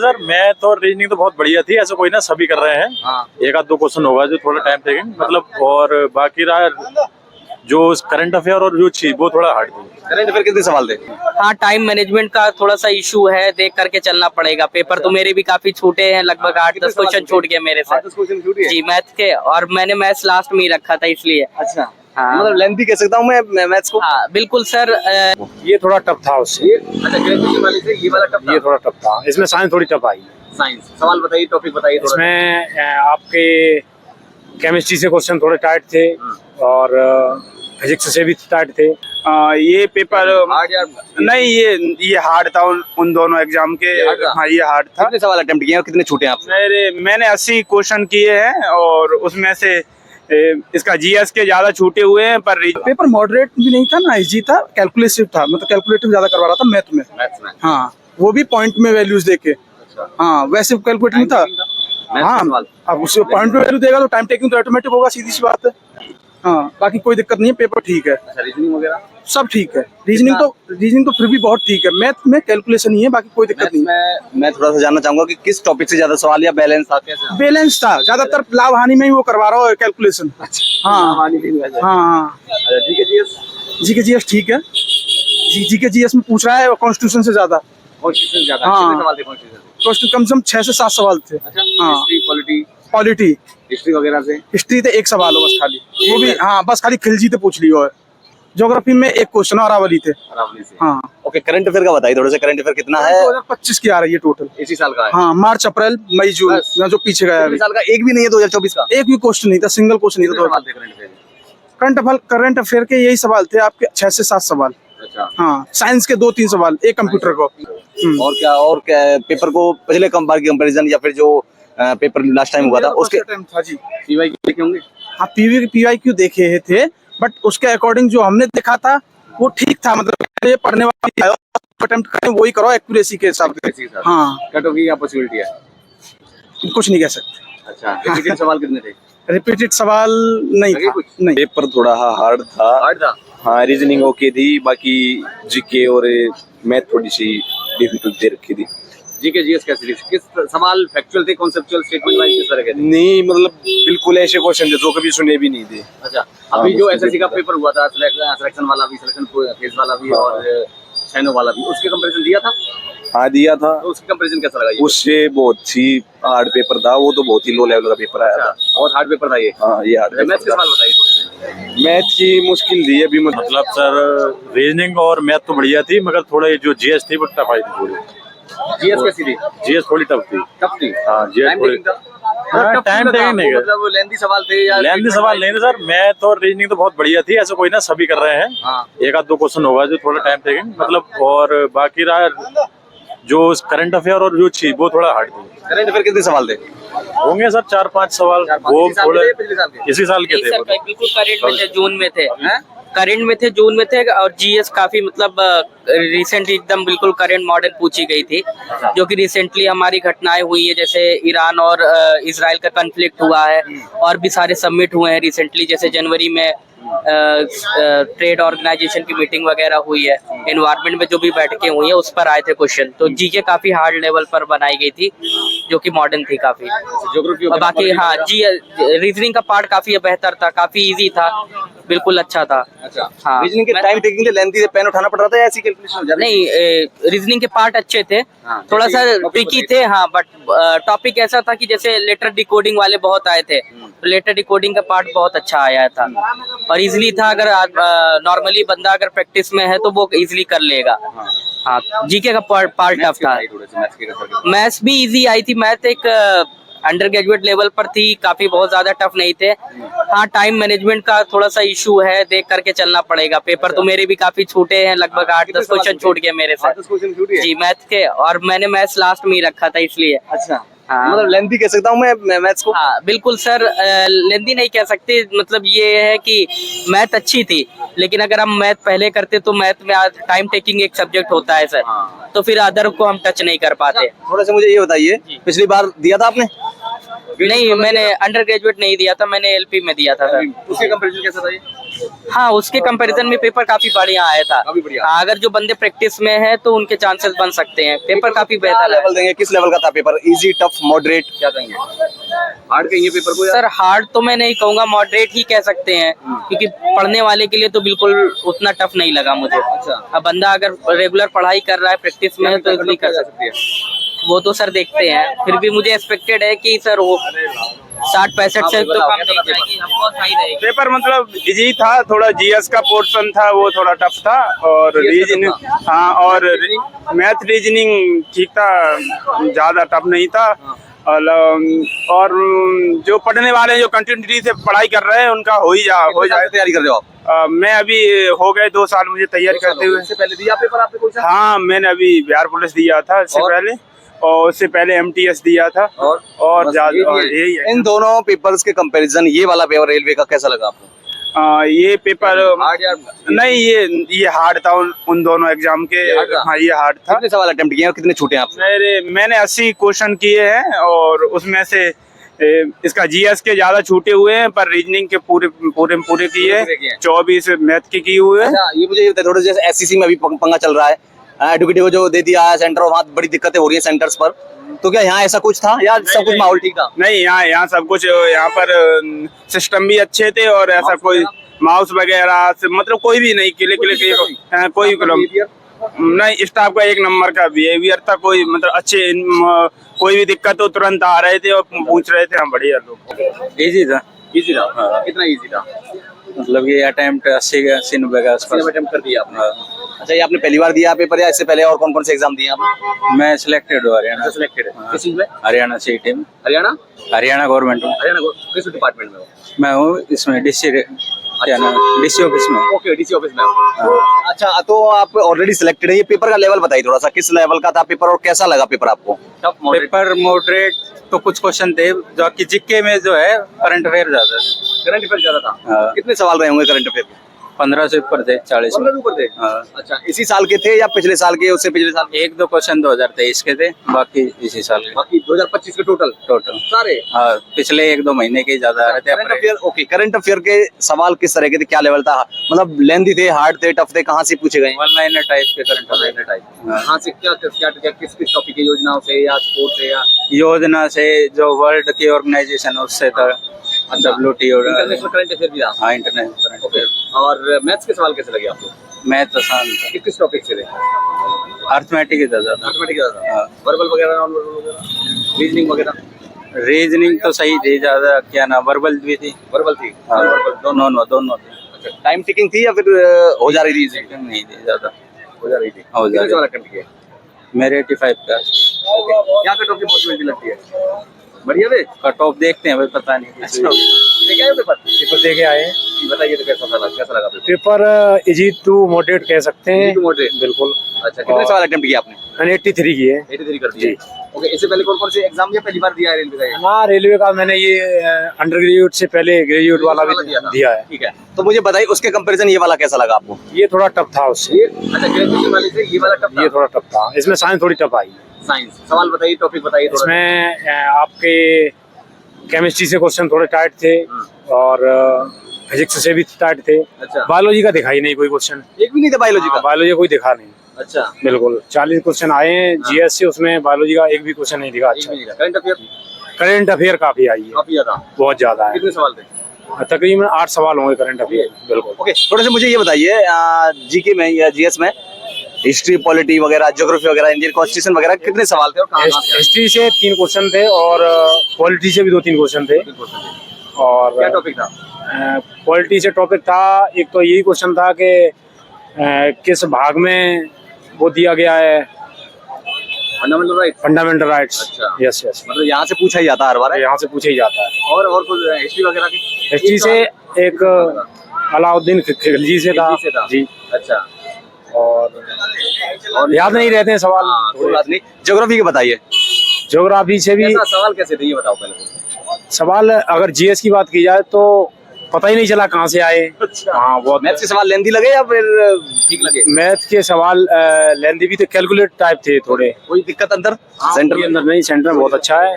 Sir math और reasoning तो बहुत बढ़िया थी, ऐसा कोई ना, सभी कर रहे हैं। हाँ। एक आध दो क्वेश्चन होगा जो थोड़ा टाइम टेकिंग, मतलब, और बाकी रहा जो करंट अफेयर और जो चीज वो थोड़ा हार्ड थी। करंट अफेयर कितने सवाल थे? हाँ, टाइम मैनेजमेंट का थोड़ा सा इशू है, देख करके चलना पड़ेगा। पेपर तो मेरे भी काफी छूटे हैं, लगभग 8-10 क्वेश्चन छूट गए मेरे से। 10 क्वेश्चन छूट गए जी, मैथ के, और मैंने मैथ्स लास्ट में ही रखा था इसलिए। अच्छा, हाँ। मतलब लेंथी कह सकता हूँ मैं मैथ्स को। हाँ बिल्कुल सर। ये थोड़ा टफ था उससे। अच्छा, ग्रेजुएशन वाले से ये वाला टफ ये थोड़ा टफ था, इसमें साइंस थोड़ी टफ आई। साइंस सवाल बताइए, टॉपिक बताइए थोड़ा। इसमें आपके केमिस्ट्री से क्वेश्चन थोड़े टाइट थे और फिजिक्स से भी टाइट थे। ये पेपर हार्ड या नहीं, ये हार्ड था उन दोनों एग्जाम के। hard था? हाँ, ये हार्ड था। कितने सवाल अटेम्प्ट किए और कितने छूटे हैं आपसे? मैंने 80 क्वेश्चन किए हैं और उसमें से इसका जीएस के ज्यादा छूटे हुए हैं, पर पेपर मॉडरेट भी नहीं था ना, इजी था, कैलकुलेटिव था, मतलब कैलकुलेटिव ज्यादा करवा रहा था मैथ में। मैथ्स में? हाँ, वो भी पॉइंट में वैल्यूज देके। अच्छा। हाँ, वैसे कैलकुलेटिव नहीं था। हाँ, अब उसको पॉइंट में वैल्यू देगा तो टाइम टेकिंग तो ऑटोमेटिक होगा, सीधी सी बात है। हाँ, बाकी कोई दिक्कत नहीं है, पेपर ठीक है, अच्छा, रीजनिंग वगैरह सब ठीक है। रीजनिंग तो फिर भी बहुत ठीक है, मैथ में कैलकुलेशन ही है, बाकी कोई दिक्कत नहीं है। मैं थोड़ा सा जानना चाहूंगा कि किस टॉपिक से ज्यादा सवाल या बैलेंस था, कैसे? बैलेंस था, ज्यादातर लाभ हानि में ही वो करवा रहा हो कैलकुलेशन। हाँ हाँ हाँ, अच्छा, ठीक है जीएस। जीके ठीक है। जीके जीएस में पूछ रहा है कॉन्स्टिट्यूशन से ज्यादा। कॉन्स्टिट्यूशन ज्यादा हाँ। कितने सवाल थे कॉन्स्टिट्यूशन से? कॉन्स्टिट्यूशन कम से कम 6 से 7 सवाल थे। अच्छा, हाँ। हिस्ट्री, पॉलिटी, पॉलिटी, हिस्ट्री वगैरह से? हिस्ट्री तो एक सवाल हो बस खाली, वो भी हाँ बस खाली खिलजी तो पूछ लियो है। ज्योग्राफी में एक क्वेश्चन और अरावली थे। अरावली से। हाँ, ओके, करंट अफेयर का बताइए थोड़ा सा, करंट अफेयर कितना है? 2025 की आ रही है टोटल। इसी साल का है? हाँ, मार्च अप्रैल मई जून, बस। जो पीछे गया है पिछले अभी। साल का एक भी नहीं है 2024 का? एक भी क्वेश्चन नहीं था, सिंगल क्वेश्चन नहीं कितने था। सवाल थे करंट अफेयर? करंट अफेयर के यही सवाल थे आपके, 6 से 7 सवाल। अच्छा। हाँ, साइंस के 2-3 सवाल, एक कंप्यूटर को। और क्या पेपर को पिछले बार की कंपैरिजन या फिर जो पेपर लास्ट टाइम हुआ था उसके था जी। पीवाई लिखे होंगे? हाँ, पीवाईक्यू देखे थे, बट उसके अकॉर्डिंग जो हमने देखा था वो ठीक था, मतलब ये पढ़ने वाली अटेम्प्ट करें वही करो एक्यूरेसी के हिसाब से। हाँ, कट होगी या पॉसिबिलिटी है? कुछ नहीं कह सकते। अच्छा, रिपीटेड सवाल कितने थे? रिपीटेड सवाल नहीं लगे था, कुछ? नहीं। पेपर थोड़ा हार्ड था। हार्ड था? हाँ, रीजनिंग ओके थी, बाकी जीके और मैथ थोड़ी सी डिफिकल्ट दे रखी थी। जीके जीएस कैसे थी? किस सवाल फैक्चुअल थे, कॉन्सेप्चुअल, स्टेटमेंट वाइज, किस तरह के थे? नहीं, मतलब बिल्कुल ऐसे क्वेश्चन जो कभी सुने भी नहीं थे। अच्छा, अभी हाँ, जो बस एसएससी का पेपर हुआ था, सिलेक्शन वाला भी, सिलेक्शन फेज वाला भी और शैनो वाला भी, उसके कंपैरिजन दिया था? हाँ, दिया था। तो उसकी कंपैरिजन कैसा लगा ये? उससे बहुत ही हार्ड पेपर था, वो तो बहुत ही लो लेवल का पेपर आया था। बहुत हार्ड पेपर था ये। हाँ, ये हार्ड मैथ्स के पेपर सवाल बताइए थोड़े से। मैथ की मुश्किल थी अभी, मतलब सर रीजनिंग और मैथ तो बढ़िया थी, मगर थोड़ा जो जीएस थी वो टफ आई थी थोड़ी। जीएस कैसी थी? जीएस थोड़ी टफ थी। टफ थी? हाँ, जीएस टाइम थोड़ी टेकिंग था? हाँ, टफ टाइम क्यों लगा टेकिंग नहीं आपको? है। मतलब लेंथी सवाल थे या लेंथी सवाल नहीं थे सर, मैथ और रीजनिंग तो बहुत बढ़िया थी, ऐसा कोई ना, सभी कर रहे हैं। हाँ। एक आध दो क्वेश्चन होगा जो थोड़ा टाइम टेकिंग, मतलब, और बाकी रहा जो करंट अफेयर और जो चीज वो थोड़ा हार्ड थी। करंट अफेयर कितने सवाल थे? होंगे सर 4-5 सवाल, वो इसी साल थोड़े के थे, पिछले साल के? इसी साल के नहीं थे सर, वो। बिल्कुल करंट में थे, जून में थे। हैं? करंट में थे, जून में थे, और जीएस काफी मतलब रिसेंट एकदम बिल्कुल करंट मॉडल पूछी गई थी, जो कि रिसेंटली हमारी घटनाएं हुई है, जैसे ईरान और इजराइल का कन्फ्लिक्ट हुआ है, और भी सारे समिट हुए हैं रिसेंटली, जैसे जनवरी में ट्रेड ऑर्गेनाइजेशन की मीटिंग वगैरह हुई है, एनवायरनमेंट में जो भी बैठकें हुई है उस पर आए थे क्वेश्चन। तो जीके काफी हार्ड लेवल पर बनाई गई थी, जो कि मॉडर्न थी काफी। ज्योग्राफी और बाकी हाँ जी, रीजनिंग का पार्ट काफी बेहतर था, काफी इजी था, बिल्कुल अच्छा था। अच्छा, हाँ। रीजनिंग के टाइम टेकिंग के लेंथी पेन उठाना पड़ रहा था या ऐसी कैलकुलेशन हो जाती? नहीं, रीजनिंग के पार्ट अच्छे थे, हाँ, थोड़ा सा जैसे topic ट्रिकी बताइए। थे। हाँ, बट टॉपिक ऐसा था कि जैसे लेटर डिकोडिंग वाले बहुत आए थे, तो लेटर डिकोडिंग का पार्ट बहुत अच्छा आया था और इजीली था। अगर नॉर्मली बंदा अगर प्रैक्टिस में है तो वो इजीली कर लेगा। हाँ, जीके का पार्ट टफ था। मैथ्स भी इजी आई थी, मैथ एक अंडर ग्रेजुएट लेवल पर थी, काफी बहुत ज्यादा टफ नहीं थे। हाँ, टाइम मैनेजमेंट का थोड़ा सा इशू है, देख करके चलना पड़ेगा। पेपर तो मेरे भी काफी छूटे हैं, लगभग 8-10 क्वेश्चन छूट गए मेरे से। 10 क्वेश्चन छूट गए? जी, मैथ के, और मैंने मैथ्स लास्ट में ही रखा था इसलिए। अच्छा, हाँ। मतलब लेंथी कह सकता हूँ मैं मैथ्स को? हाँ बिल्कुल सर, लेंदी नहीं कह सकते, मतलब ये है कि मैथ अच्छी थी, लेकिन अगर हम मैथ पहले करते तो मैथ में आज टाइम टेकिंग एक सब्जेक्ट होता है सर, तो फिर अदर को हम टच नहीं कर पाते। थोड़ा सा मुझे ये बताइए, पिछली बार दिया था आपने? नहीं, मैंने अंडर ग्रेजुएट नहीं दिया था, मैंने एलपी में दिया था सर। उसके कंपैरिजन कैसा था ये? हाँ, उसके कंपैरिजन में पेपर काफी बढ़िया आया था। काफी बढ़िया। हाँ, अगर जो बंदे प्रैक्टिस में है तो उनके चांसेस बन सकते हैं। पेपर काफी क्या बेहतर है। लेवल देंगे, किस लेवल का था पेपर? इजी, टफ, मॉडरेट, क्या देंगे? हार्ड कहेंगे पेपर को या? सर हार्ड तो मैं नहीं कहूंगा, मॉडरेट ही कह सकते हैं, क्योंकि पढ़ने वाले के लिए तो बिल्कुल उतना टफ नहीं लगा मुझे। अच्छा। अब बंदा अगर रेगुलर पढ़ाई कर रहा है, प्रैक्टिस में है तो इजीली कर सकते हैं। वो तो सर देखते हैं, फिर भी मुझे एक्सपेक्टेड है कि सर वो 60-65 से तो कम नहीं जाएगी, हमको सही रहेगी। पेपर मतलब इजी था, थोड़ा जीएस का पोर्शन था वो थोड़ा टफ था, और रीजनिंग, हाँ, और मैथ रीजनिंग ठीक था, ज्यादा टफ नहीं था। और जो पढ़ने वाले जो कंटिन्यूटी से पढ़ाई कर रहे हैं उनका हो जाए। तैयारी कर रहे हो आप? मैं अभी हो गए 2 साल मुझे तैयारी करते हुए। इससे पहले दिया पेपर आपने कोई सा? हाँ, मैंने अभी बिहार पुलिस दिया था इससे पहले, और उससे पहले एमटीएस दिया था, और ज्यादा यही है। इन दोनों पेपर्स के कंपैरिजन ये वाला पेपर रेलवे का कैसा लगा आपको? ये पेपर नहीं, ये हार्ड था उन दोनों एग्जाम के। हाँ, ये हार्ड था। कितने सवाल अटेम्प्ट किए और कितने छूटे आपसे? मैंने 80 क्वेश्चन किए हैं, और उसमें से इसका जीएस के ज्यादा छूटे हुए हैं, पर रीजनिंग के पूरे किए। 24 मैथ के किए हुए हैं। अच्छा, ये मुझे बताइए, थोड़ा जैसे एससीसी में अभी पंगा चल रहा है, एडुकेटिव को जो दे दिया है सेंटर, वहाँ बड़ी दिक्कतें हो रही है सेंटर्स पर, तो क्या यहाँ ऐसा कुछ था या सब कुछ माहौल ठीक था? नहीं, यहाँ सब कुछ, यहाँ पर सिस्टम भी अच्छे थे, और ऐसा कोई माउस वगैरह मतलब कोई भी नहीं, कोई नहीं, स्टाफ का 1 नंबर का बिहेवियर था, कोई मतलब अच्छे, कोई भी दिक्कत हो तुरंत आ रहे थे और पूछ रहे थे। हम बढ़िया लोग। इजी था। इजी था? हाँ। कितना इजी था? मतलब ये अटेम्प्ट 80 90 के आसपास अटेम्प्ट कर दिया आपने? अच्छा, ये आपने पहली बार दिया पेपर या इससे पहले और कौन कौन से एग्जाम दिए आपने? मैं सिलेक्टेड हूँ हरियाणा। सिलेक्टेड है किस चीज में? हरियाणा सीईटी में। हरियाणा गवर्नमेंट में। किस डिपार्टमेंट में हो? मैं हूँ इसमें डीसी ऑफिस में। ओके, डीसी ऑफिस में हो। अच्छा, तो आप ऑलरेडी सिलेक्टेड है। ये पेपर का लेवल बताइए थोड़ा सा, किस लेवल का था पेपर और कैसा लगा पेपर आपको? पेपर मॉडरेट तो कुछ क्वेश्चन थे, जो कि जीके में जो है करंट अफेयर ज्यादा थे। करंट अफेयर ज्यादा था? हाँ। कितने सवाल रहे होंगे करंट अफेयर के? 15 से ऊपर थे, 40 में। 15 से ऊपर थे? हाँ। अच्छा, इसी साल के थे या पिछले साल के, उससे पिछले साल? 1-2 क्वेश्चन 2023 के थे, बाकी इसी साल के। बाकी 2025 के टोटल सारे। हाँ, पिछले 1-2 महीने के ज्यादा आ रहे थे। Current affair, okay, current affair के सवाल किस तरह के थे, क्या लेवल था? मतलब लेंथी थे, हार्ड थे, टफ थे, कहाँ से पूछे गए? 1 लाइनर टाइप के करंट अफेयर। कहाँ से, क्या किस टॉपिक की योजनाओं से या स्पोर्ट्स से या योजना से, जो वर्ल्ड की ऑर्गेनाइजेशन उससे था, WTO। इंटरनेशनल करंट अफेयर भी था? हाँ, इंटरनेशनल करंट अफेयर। और मैथ्स के सवाल कैसे लगे आपको? मैथ आसान था। किस टॉपिक से थे? अर्थमेटिक ही था ज्यादा। मैथमेटिक्स ज्यादा? हाँ। वर्बल वगैरह, नॉन वर्बल वगैरह, रीजनिंग वगैरह? रीजनिंग तो सही थी, ज्यादा क्या ना, वर्बल भी थी। वर्बल थी? हाँ, दोनों थी। अच्छा, टाइम टिकिंग थी या फिर हो जा रही थी? नहीं थी ज्यादा। हो जा रही थी। हो जा कितने रही। सवाल अटेम्प्ट किए? मेरे 85 का। क्या कट ऑफ की पॉसिबिलिटी लगती है? बढ़िया वे कट ऑफ देखते हैं भाई, पता नहीं। अच्छा, लेके आए हो पेपर? पेपर दे के आए हैं। ये बताइए तो कैसा लगा paper? Paper easy to moderate कह सकते हैं। Easy to moderate? बिल्कुल। अच्छा, कितने सवाल अटेम्प्ट किए आपने? मैंने 83 किए। 83 कर दिए? ओके, इससे पहले कौन कौन से एग्जाम या पहली बार दिया है रेलवे का ये? हाँ, रेलवे का मैंने ये अंडर ग्रेजुएट से पहले ग्रेजुएट वाला भी था? दिया है। ठीक है, तो मुझे बताइए उसके कंपैरिजन ये वाला कैसा लगा आपको? ये थोड़ा टफ था उससे। अच्छा, ग्रेजुएशन वाले से ये वाला टफ ये थोड़ा टफ था, इसमें साइंस थोड़ी टफ आई। साइंस सवाल बताइए, टॉपिक बताइए थोड़ा। इसमें आपके केमिस्ट्री से क्वेश्चन थोड़े टाइट थे, और फिजिक्स से भी टाइट थे। अच्छा। बायोलॉजी का दिखाई नहीं कोई क्वेश्चन। एक भी नहीं था बायोलॉजी का? बायोलॉजी कोई दिखा नहीं। अच्छा, बिल्कुल 40 क्वेश्चन आए हैं जीएस से, उसमें बायोलॉजी का एक भी क्वेश्चन नहीं दिखा। अच्छा, करंट अफेयर काफी आई है, काफी ज्यादा, बहुत ज्यादा है। कितने सवाल थे? तकरीबन 8 सवाल होंगे करंट अफेयर। बिल्कुल। ओके, थोड़ा सा मुझे ये बताइए, जीके में या जीएस में हिस्ट्री, पॉलिटी वगैरह, ज्योग्राफी वगैरह, इंडियन कॉन्स्टिट्यूशन वगैरह कितने सवाल थे और कहाँ से? हिस्ट्री से 3 क्वेश्चन थे, और पॉलिटी से भी 2-3 क्वेश्चन थे। और क्या टॉपिक था? पॉलिटी से टॉपिक था, एक तो यही क्वेश्चन था कि किस भाग में वो दिया गया है, फंडामेंटल राइट? Fundamental rights. अच्छा। यस यस, मतलब यहाँ से पूछा ही जाता है हर बार? यहाँ से पूछा ही जाता है। और कुछ हिस्ट्री वगैरह की? हिस्ट्री से एक अलाउद्दीन खिलजी से था जी। अच्छा, और याद नहीं रहते हैं सवाल। कोई बात नहीं, ज्योग्राफी के बताइए। ज्योग्राफी से भी सवाल कैसे थे ये बताओ पहले। सवाल, अगर जीएस की बात की जाए तो पता ही नहीं चला कहाँ से आए। अच्छा। हाँ, बहुत। मैथ के सवाल लेंदी लगे या फिर ठीक लगे? मैथ के सवाल लेंदी भी थे, कैलकुलेट टाइप थे थोड़े। कोई दिक्कत अंदर? सेंटर के अंदर नहीं, सेंटर में बहुत अच्छा है।